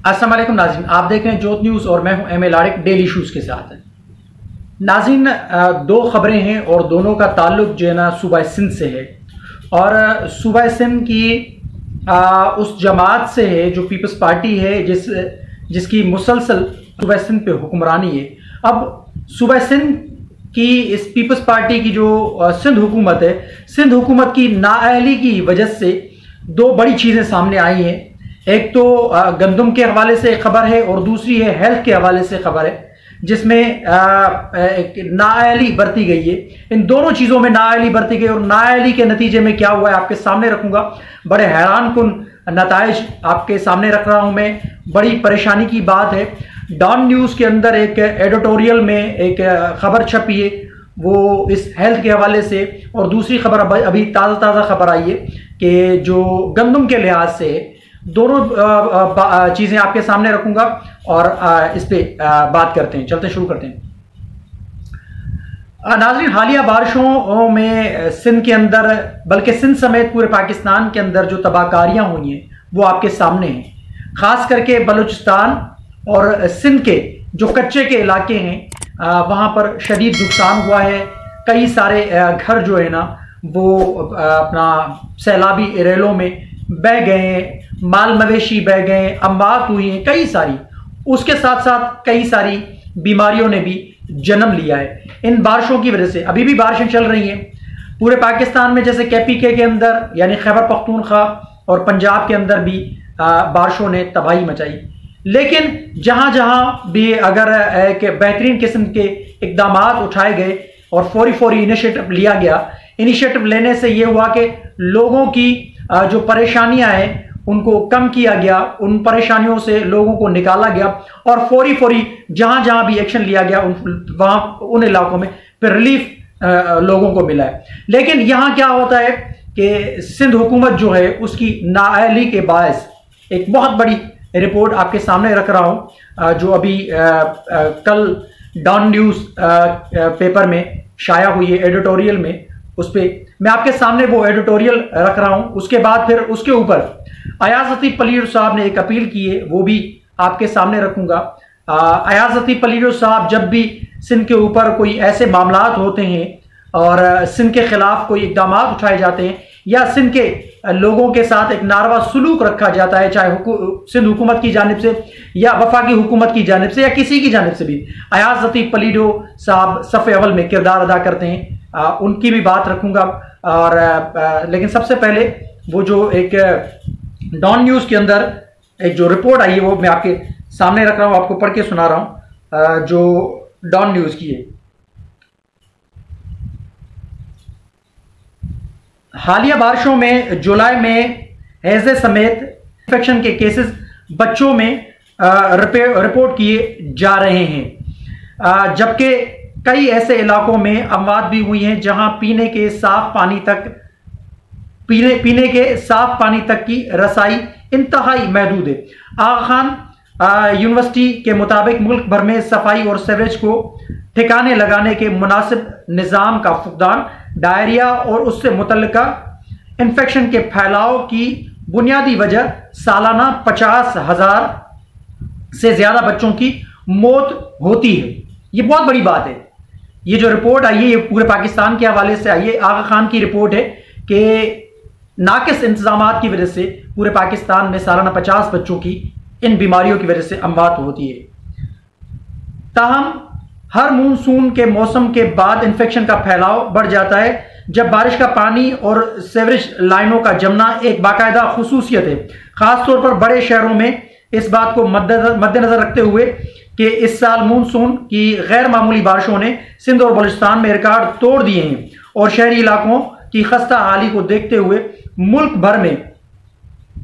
अस्सलाम वालेकुम नाज़रीन, आप देख रहे हैं जोत न्यूज़ और मैं हूं एम लारिक डेली इशूज़ के साथ। नाज़रीन, दो खबरें हैं और दोनों का ताल्लुक जो है ना सूबा सिंध से है और सूबा सिंध की उस जमात से है जो पीपल्स पार्टी है जिसकी मुसलसल सूबा सिंध पे हुक्मरानी है। अब सूबा सिंध की इस पीपल्स पार्टी की जो सिंध हुकूमत है, सिंध हुकूमत की नाअहली की वजह से दो बड़ी चीज़ें सामने आई हैं। एक तो गंदम के हवाले से खबर है और दूसरी है हेल्थ के हवाले से खबर है, जिसमें एक नाअहली बरती गई है। इन दोनों चीज़ों में नाअहली बरती गई और नाअहली के नतीजे में क्या हुआ है आपके सामने रखूंगा। बड़े हैरान कुन नताइज आपके सामने रख रहा हूं मैं। बड़ी परेशानी की बात है। डॉन न्यूज़ के अंदर एक एडिटोरियल में एक खबर छपी है, वो इस हेल्थ के हवाले से, और दूसरी खबर अभी ताज़ा खबर आई है कि जो गंदम के लिहाज से दोनों चीज़ें आपके सामने रखूंगा और इस पे बात करते हैं। चलते शुरू करते हैं। नाज़रीन, हालिया बारिशों में सिंध के अंदर, बल्कि सिंध समेत पूरे पाकिस्तान के अंदर जो तबाहकारियां हुई हैं वो आपके सामने हैं। ख़ास करके बलूचिस्तान और सिंध के जो कच्चे के इलाके हैं वहाँ पर शदीद नुकसान हुआ है। कई सारे घर जो है ना वो अपना सैलाबी रेलों में बह गए, माल मवेशी बह गए, अमवात हुई हैं कई सारी। उसके साथ साथ कई सारी बीमारियों ने भी जन्म लिया है इन बारिशों की वजह से। अभी भी बारिशें चल रही हैं पूरे पाकिस्तान में, जैसे KPK के अंदर यानी खैबर पख्तूनख्वा और पंजाब के अंदर भी बारिशों ने तबाही मचाई। लेकिन जहां जहां भी अगर एक बेहतरीन किस्म के इकदाम उठाए गए और फौरी इनिशिएटिव लिया गया, इनिशिएटिव लेने से यह हुआ कि लोगों की जो परेशानियां हैं उनको कम किया गया, उन परेशानियों से लोगों को निकाला गया और फौरी जहां जहां भी एक्शन लिया गया वहां उन इलाकों में फिर रिलीफ लोगों को मिला है। लेकिन यहां क्या होता है कि सिंध हुकूमत जो है उसकी नाअहली के बायस एक बहुत बड़ी रिपोर्ट आपके सामने रख रहा हूं जो अभी कल डॉन न्यूज़ पेपर में शाया हुई है एडिटोरियल में। उस पर मैं आपके सामने वो एडिटोरियल रख रहा हूं। उसके बाद फिर उसके ऊपर अयाज लतीफ़ पलीडो साहब ने एक अपील की है, वो भी आपके सामने रखूंगा। अयाज लतीफ़ पलीडो साहब जब भी सिंध के ऊपर कोई ऐसे मामलात होते हैं और सिंध के खिलाफ कोई इकदाम उठाए जाते हैं या सिंध के लोगों के साथ एक नारवा सलूक रखा जाता है, चाहे सिंध हुकूमत की जानिब से या वफाकी हुकूमत की जानिब से या किसी की जानिब से भी, अयाज लतीफ़ पलीडो साहब सफ़े अव्वल में किरदार अदा करते हैं। उनकी भी बात रखूंगा। और लेकिन सबसे पहले वो जो एक डॉन न्यूज़ के अंदर एक जो रिपोर्ट आई है वो मैं आपके सामने रख रहा हूं, आपको पढ़ के सुना रहा हूं जो डॉन न्यूज़ की है। हालिया बारिशों में जुलाई में हैजे समेत इन्फेक्शन के केसेस बच्चों में रिपोर्ट किए जा रहे हैं, जबकि कई ऐसे इलाकों में अमवात भी हुई हैं जहां पीने के साफ पानी तक की रसाई इंतहाई महदूद है। आगा खान यूनिवर्सिटी के मुताबिक मुल्क भर में सफाई और सीवरेज को ठिकाने लगाने के मुनासिब निज़ाम का फुकदान डायरिया और उससे मुतल्लिका इन्फेक्शन के फैलाव की बुनियादी वजह सालाना 50,000 से ज्यादा बच्चों की मौत होती है। ये बहुत बड़ी बात है। ये जो रिपोर्ट आई है ये पूरे पाकिस्तान के हवाले से आई है। आगा खान की रिपोर्ट है कि नाकिस इंतजामात की वजह से पूरे पाकिस्तान में सालाना 50 बच्चों की इन बीमारियों की वजह से अमवात होती है। ताहम हर मानसून के मौसम के बाद इन्फेक्शन का फैलाव बढ़ जाता है, जब बारिश का पानी और सीवरेज लाइनों का जमना एक बाकायदा खुसूसियत है। खासतौर पर बड़े शहरों में इस बात को मद्देनजर रखते हुए कि इस साल मानसून की गैर मामूली बारिशों ने सिंध और बलूचिस्तान में रिकॉर्ड तोड़ दिए हैं और शहरी इलाकों की खस्ता हाली को देखते हुए मुल्क भर में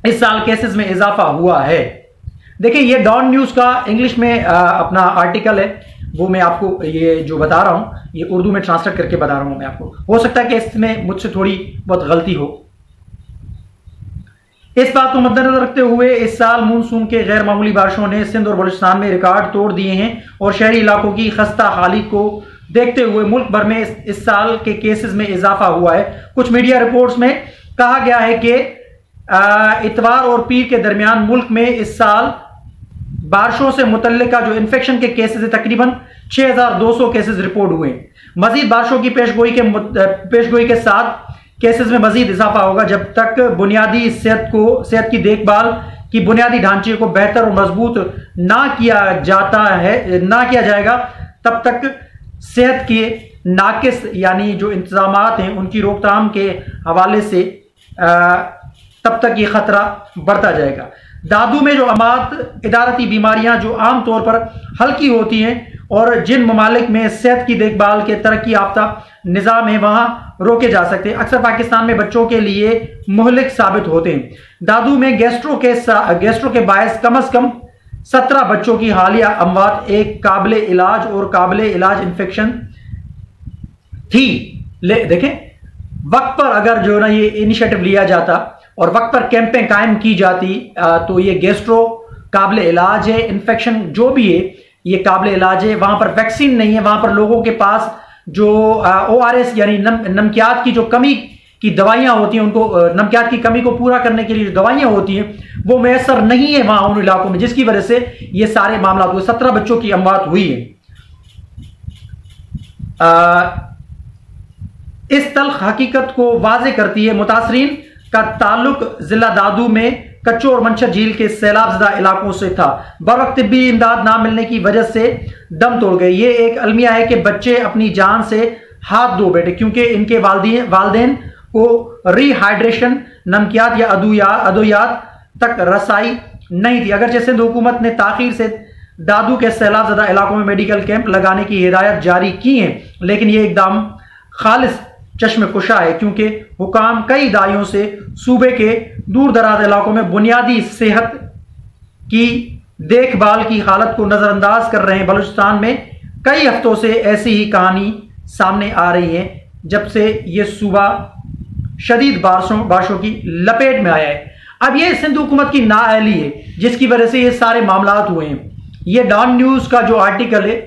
इस साल केसेस में इजाफा हुआ है। देखिए, ये डॉन न्यूज़ का इंग्लिश में अपना आर्टिकल है, वो मैं आपको ये जो बता रहा हूँ ये उर्दू में ट्रांसलेट करके बता रहा हूँ मैं आपको। हो सकता है कि इसमें मुझसे थोड़ी बहुत गलती हो। इस बात को मद्देनजर रखते हुए इस साल मानसून के गैर मामूली बारिशों ने सिंध और बलूचिस्तान में रिकॉर्ड तोड़ दिए हैं और शहरी इलाकों की खस्ता हाली को देखते हुए मुल्क भर में इस साल के केसेस में इजाफा हुआ है। कुछ मीडिया रिपोर्ट्स में कहा गया है कि इतवार और पीर के दरमियान मुल्क में इस साल बारिशों से मुतल्लिका जो इन्फेक्शन के केसेस है तकरीबन 6200 केसेस रिपोर्ट हुए। मजीद बारिशों की पेशगोई के साथ केसेस में मजीद इजाफा होगा। जब तक बुनियादी सेहत की देखभाल की बुनियादी ढांचे को बेहतर और मजबूत ना किया जाएगा, तब तक सेहत के नाकिस यानी जो इंतजामात हैं उनकी रोकथाम के हवाले से तब तक ये खतरा बढ़ता जाएगा। दादू में जो अमात इदारती बीमारियां जो आम तौर पर हल्की होती हैं और जिन ममालिक में सेहत की देखभाल के तरक्की याफ्ता निज़ाम है वहां रोके जा सकते हैं, अक्सर पाकिस्तान में बच्चों के लिए मुहलिक साबित होते हैं। दादू में गैस्ट्रो के बायस कम अज कम 17 बच्चों की हालिया अमवात एक काबिल इलाज इन्फेक्शन थी। देखें, वक्त पर अगर जो ना ये इनिशिएटिव लिया जाता और वक्त पर कैंपें कायम की जाती तो ये गैस्ट्रो काबिल इलाज है, इन्फेक्शन जो भी है ये काबिल इलाज है। वहां पर वैक्सीन नहीं है, वहां पर लोगों के पास जो ORS यानी नमकियात की जो कमी की दवाइयां होती हैं, उनको नमकियात की कमी को पूरा करने के लिए जो दवाइयां होती हैं वो मैसर नहीं है वहां उन इलाकों में, जिसकी वजह से ये सारे मामला हुए। 17 बच्चों की अमवात हुई है। इस तल्ख हकीकत को वाजे करती है मुतासरीन का ताल्लुक जिला दादू में कच्चो और मंछर झील के सैलाबजदा इलाकों से था। बरवक्त तिब्बी इमदाद ना मिलने की वजह से दम तोड़ गए। ये एक अलमिया है कि बच्चे अपनी जान से हाथ धो बैठे क्योंकि इनके वालिदैन को रिहाइड्रेशन, नमकियात या अदोयात तक रसाई नहीं थी। अगरचे सिंध हुकूमत ने ताखीर से दादू के सैलाबजदा इलाकों में मेडिकल कैंप लगाने की हिदायत जारी की है, लेकिन यह एकदम खालिस चश्म कुशा है क्योंकि हुकाम कई दायियों से सूबे के दूर दराज इलाकों में बुनियादी सेहत की देखभाल की हालत को नजरअंदाज कर रहे हैं। बलूचिस्तान में कई हफ्तों से ऐसी ही कहानी सामने आ रही है जब से यह सूबा शदीद बारिशों की लपेट में आया है। अब यह सिंध हुकूमत की नाअहली है जिसकी वजह से ये सारे मामला हुए हैं। यह डॉन न्यूज का जो आर्टिकल है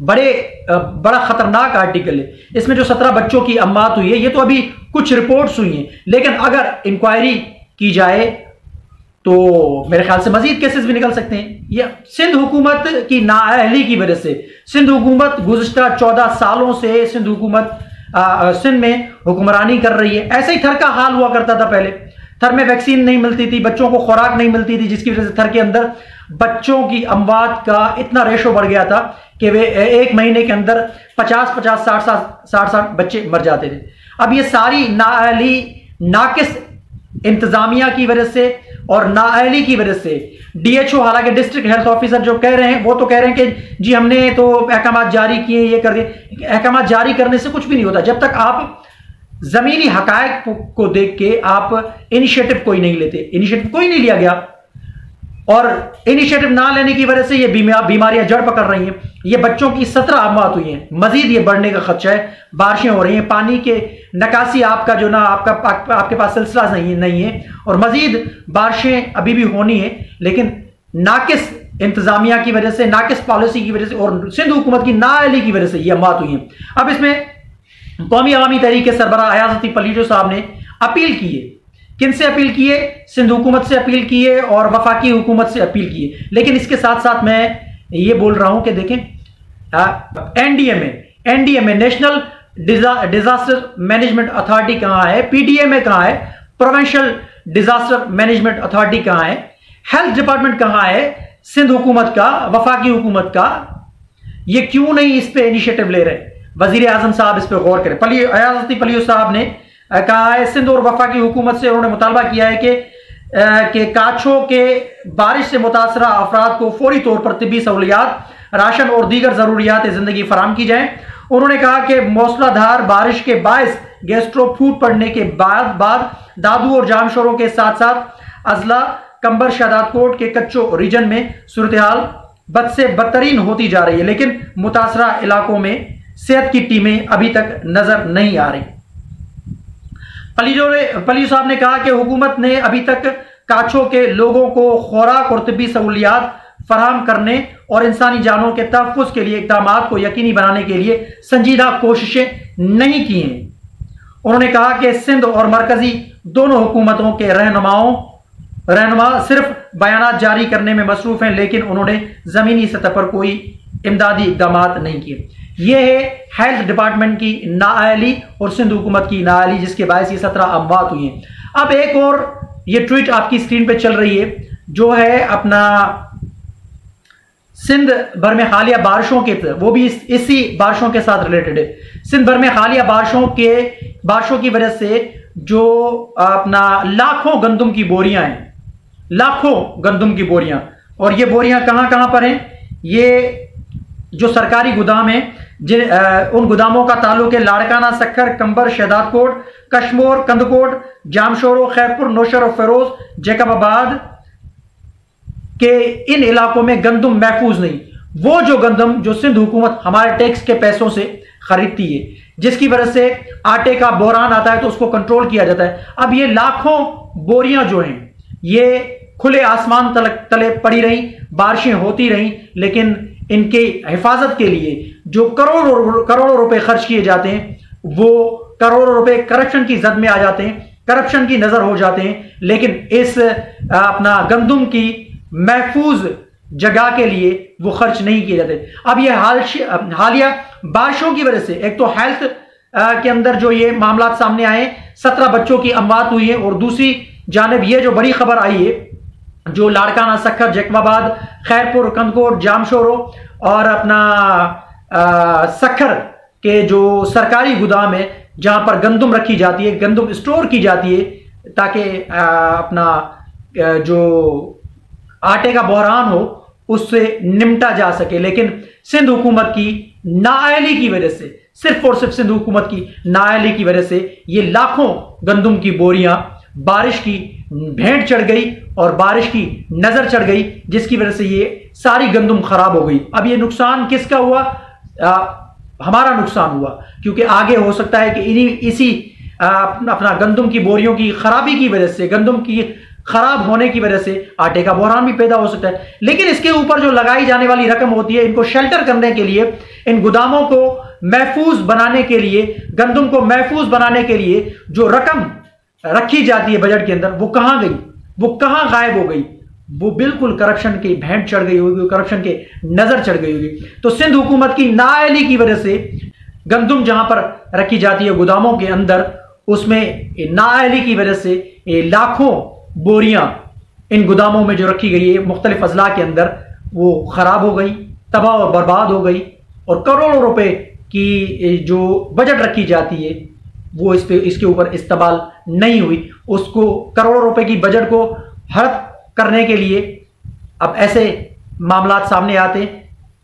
बड़ा खतरनाक आर्टिकल है। इसमें जो 17 बच्चों की अमवात हुई है ये तो अभी कुछ रिपोर्ट्स हुई हैं, लेकिन अगर इंक्वायरी की जाए तो मेरे ख्याल से मजीद केसेस भी निकल सकते हैं। ये सिंध हुकूमत की नाअहली की वजह से सिंध हुकूमत गुज़िश्ता 14 सालों से सिंध में हुक्मरानी कर रही है। ऐसे ही थर का हाल हुआ करता था पहले। थर में वैक्सीन नहीं मिलती थी, बच्चों को खुराक नहीं मिलती थी, जिसकी वजह से थर के अंदर बच्चों की अमवात का इतना रेशो बढ़ गया था कि वे एक महीने के अंदर 50-50, 60-60 बच्चे मर जाते थे। अब ये सारी नाअहली, नाकिस इंतजामिया की वजह से और नाअहली की वजह से DHO, हालांकि डिस्ट्रिक्ट हेल्थ ऑफिसर जो कह रहे हैं वो तो कह रहे हैं कि जी हमने तो अहकाम जारी किए, ये कर दिए। अहकाम जारी करने से कुछ भी नहीं होता जब तक आप जमीनी हकायक को देख के आप इनिशिएटिव कोई नहीं लेते। इनिशिएटिव कोई नहीं लिया गया और इनिशिएटिव ना लेने की वजह से ये बीमारियां जड़ पकड़ रही हैं। ये बच्चों की 17 अमवात हुई हैं, मजीद ये बढ़ने का खदशा है। बारिशें हो रही हैं, पानी के निकासी आपका जो ना आपके पास सिलसिला नहीं है और मजीद बारिशें अभी भी होनी है, लेकिन नाकिस इंतजामिया की वजह से, नाकिस पॉलिसी की वजह से और सिंध हुकूमत की नाअहली की वजह से ये अमवात हुई हैं। अब इसमें कौमी अवामी तहरीक के सरबराह अयाज़ती पलीजो साहब ने अपील की है। किनसे अपील की है? सिंध हुकूमत से अपील की है और वफाकी हुकूमत से अपील की है। लेकिन इसके साथ साथ मैं ये बोल रहा हूं कि देखें, NDMA national disaster management authority कहां है, PDMA कहां है, प्रोविंशियल डिजास्टर मैनेजमेंट अथॉरिटी कहां है, हेल्थ डिपार्टमेंट कहां है सिंध हुकूमत का, वफाकी हुकूमत का? ये क्यों नहीं इस पे इनिशिएटिव ले रहे? वजीर आजम साहब इस पर गौर करें। अयाज़ती पलीजो साहब ने कहा है, सिंध और वफाकी हुकूमत से उन्होंने मुतालबा किया है कि काछो के बारिश से मुतासरा अफराद को फौरी तौर पर तिब्बी सहूलियात, राशन और दीगर जरूरियात जिंदगी फराम की जाए। उन्होंने कहा कि मौसलाधार बारिश के बायस गैस्ट्रो फूट पड़ने के बाद दादू और जामशोरों के साथ साथ अजला, कंबर, शहदादकोट के कच्चो रीजन में सूरत हाल बद से बदतरीन होती जा रही है, लेकिन मुतासरा इलाकों में सेहत की टीमें अभी तक नजर नहीं आ रही। पलीजो साहब ने कहा कि हुकूमत ने अभी तक काछो के लोगों को खुराक और तिब्बी सहूलियात फराहम करने और इंसानी जानों के तहफ़्फ़ुज़ के लिए इक़दामात को यकीनी बनाने के लिए संजीदा कोशिशें नहीं की हैं। उन्होंने कहा कि सिंध और मरकजी दोनों हुकूमतों के रहनुमा सिर्फ बयानात जारी करने में मसरूफ हैं, लेकिन उन्होंने ज़मीनी सतह पर कोई इमदादी इक़दाम नहीं किए। यह है हेल्थ डिपार्टमेंट की नाअहली और सिंध हुकूमत की नाअहली, जिसके बायस ये 17 अमवात हुई हैं। अब एक और ये ट्वीट आपकी स्क्रीन पे चल रही है, जो है अपना सिंध भर में हालिया बारिशों के, वो भी इसी बारिशों के साथ रिलेटेड है। सिंध भर में हालिया बारिशों की वजह से जो अपना लाखों गंदम की बोरियां हैं, लाखों गंदम की बोरियां, और ये बोरियां कहां पर हैं? ये जो सरकारी गोदाम है, उन गोदामों का ताल्लुक है लाड़काना, सक्खर, कंबर, शहदादकोट, कश्मोर, कंदकोट, जामशोरो, खैरपुर, नौशर और फिरोज जैकबाबाद के इन इलाकों में गंदम महफूज नहीं। वो जो गंदम जो सिंध हुकूमत हमारे टैक्स के पैसों से खरीदती है, जिसकी वजह से आटे का बहरान आता है तो उसको कंट्रोल किया जाता है। अब ये लाखों बोरियां जो हैं, ये खुले आसमान तले पड़ी रही, बारिशें होती रहीं, लेकिन इनके हिफाजत के लिए जो करोड़ों रुपए खर्च किए जाते हैं, वो करोड़ों रुपए करप्शन की जद में आ जाते हैं, करप्शन की नजर हो जाते हैं, लेकिन इस अपना गंदम की महफूज जगह के लिए वो खर्च नहीं किए जाते। अब ये हालिया बारिशों की वजह से एक तो हेल्थ के अंदर जो ये मामला सामने आए, 17 बच्चों की अमवात हुई है, और दूसरी जानिब ये जो बड़ी खबर आई है, जो लाड़काना, सक्खर, जैकबाबाद, खैरपुर, कंदकोट, जामशोरो और अपना सक्खर के जो सरकारी गोदाम है, जहां पर गंदम रखी जाती है, गंदम स्टोर की जाती है, ताकि अपना जो आटे का बहरान हो उससे निपटा जा सके। लेकिन सिंध हुकूमत की नाअहली की वजह से, सिर्फ और सिर्फ सिंध हुकूमत की नाअहली की वजह से ये लाखों गंदम की बोरियां बारिश की भेंट चढ़ गई और बारिश की नजर चढ़ गई, जिसकी वजह से ये सारी गंदम खराब हो गई। अब ये नुकसान किसका हुआ? हमारा नुकसान हुआ, क्योंकि आगे हो सकता है कि इसी अपना गंदम की बोरियों की खराबी की वजह से, गंदम की खराब होने की वजह से आटे का बहरान भी पैदा हो सकता है। लेकिन इसके ऊपर जो लगाई जाने वाली रकम होती है, इनको शेल्टर करने के लिए, इन गोदामों को महफूज बनाने के लिए, गंदम को महफूज बनाने के लिए जो रकम रखी जाती है बजट के अंदर, वो कहां गई? वो कहां गायब हो गई? वो बिल्कुल करप्शन की भेंट चढ़ गई होगी, करप्शन के नजर चढ़ गई होगी। तो सिंध हुकूमत की नाअहली की वजह से गंदम जहां पर रखी जाती है गोदामों के अंदर, उसमें नाअहली की वजह से ये लाखों बोरियां इन गोदामों में जो रखी गई है मुख्तलिफ अजला के अंदर, वो खराब हो गई, तबाह और बर्बाद हो गई, और करोड़ों रुपए की जो बजट रखी जाती है वो इसके ऊपर इस्तेमाल नहीं हुई। उसको करोड़ों रुपए की बजट को हड़प करने के लिए अब ऐसे मामलात सामने आते,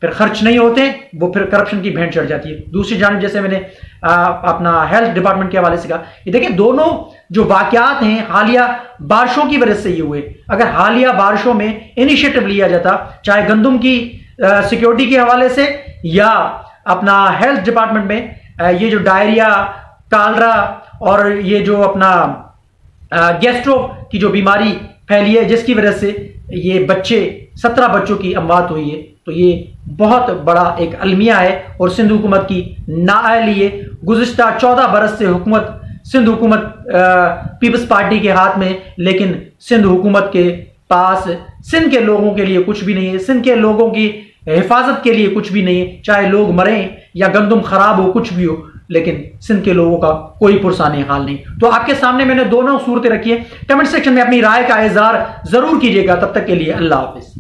फिर खर्च नहीं होते, वो फिर करप्शन की भेंट चढ़ जाती है। दूसरी जानिब जैसे मैंने अपना हेल्थ डिपार्टमेंट के हवाले से कहा, ये देखिए दोनों जो वाकयात हैं हालिया बारिशों की वजह से ये हुए। अगर हालिया बारिशों में इनिशिएटिव लिया जाता, चाहे गंदम की सिक्योरिटी के हवाले से या अपना हेल्थ डिपार्टमेंट में ये जो डायरिया, कालरा और ये जो अपना गैस्ट्रो की जो बीमारी फैली है, जिसकी वजह से ये 17 बच्चों की अमवात हुई है, तो ये बहुत बड़ा एक अलमिया है और सिंध हुकूमत की नाअहली है। गुज़िश्ता 14 बरस से हुकूमत, सिंध हुकूमत पीपल्स पार्टी के हाथ में, लेकिन सिंध हुकूमत के पास सिंध के लोगों के लिए कुछ भी नहीं है, सिंध के लोगों की हिफाजत के लिए कुछ भी नहीं है। चाहे लोग मरें या गंदम खराब हो, कुछ भी हो, लेकिन सिंध के लोगों का कोई पुरसानी हाल नहीं। तो आपके सामने मैंने दोनों सूरतें रखी है। कमेंट सेक्शन में अपनी राय का इजहार जरूर कीजिएगा। तब तक के लिए अल्लाह हाफिज।